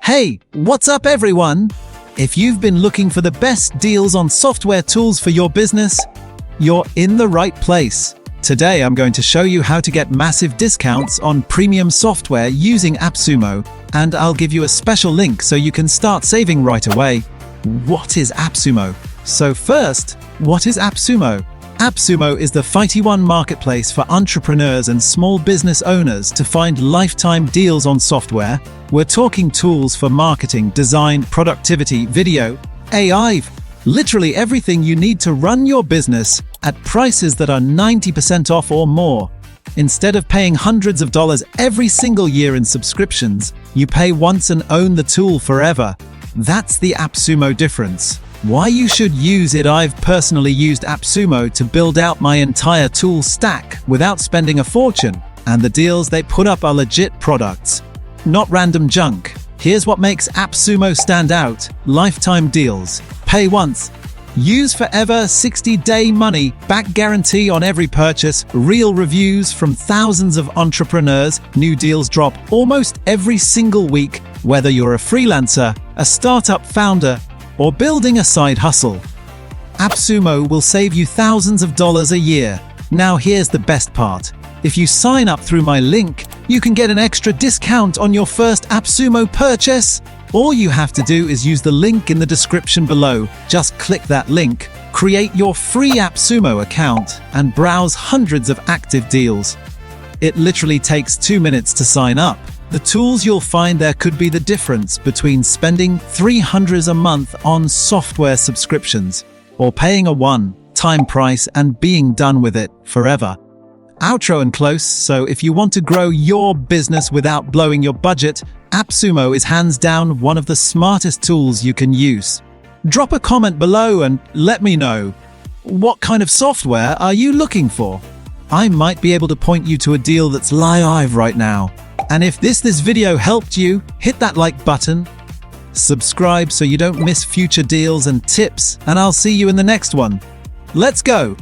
Hey, what's up everyone? If you've been looking for the best deals on software tools for your business, you're in the right place. Today I'm going to show you how to get massive discounts on premium software using AppSumo, and I'll give you a special link so you can start saving right away. What is AppSumo? So first, what is AppSumo? AppSumo is the Fighty One marketplace for entrepreneurs and small business owners to find lifetime deals on software. We're talking tools for marketing, design, productivity, video, AI, literally everything you need to run your business at prices that are 90% off or more. Instead of paying hundreds of dollars every single year in subscriptions, you pay once and own the tool forever. That's the AppSumo difference. Why you should use it? I've personally used AppSumo to build out my entire tool stack without spending a fortune, and the deals they put up are legit products, not random junk. Here's what makes AppSumo stand out: lifetime deals. Pay once, use forever, 60-day money back guarantee on every purchase, real reviews from thousands of entrepreneurs. New deals drop almost every single week, whether you're a freelancer, a startup founder, or building a side hustle. AppSumo will save you thousands of dollars a year. Now here's the best part. If you sign up through my link, you can get an extra discount on your first AppSumo purchase. All you have to do is use the link in the description below. Just click that link, create your free AppSumo account, and browse hundreds of active deals. It literally takes 2 minutes to sign up. The tools you'll find there could be the difference between spending $300 a month on software subscriptions or paying a one-time price and being done with it forever. Outro and close. So if you want to grow your business without blowing your budget, AppSumo is hands down one of the smartest tools you can use. Drop a comment below and let me know, what kind of software are you looking for? I might be able to point you to a deal that's live right now. And if this video helped you, hit that like button, subscribe so you don't miss future deals and tips, and I'll see you in the next one. Let's go!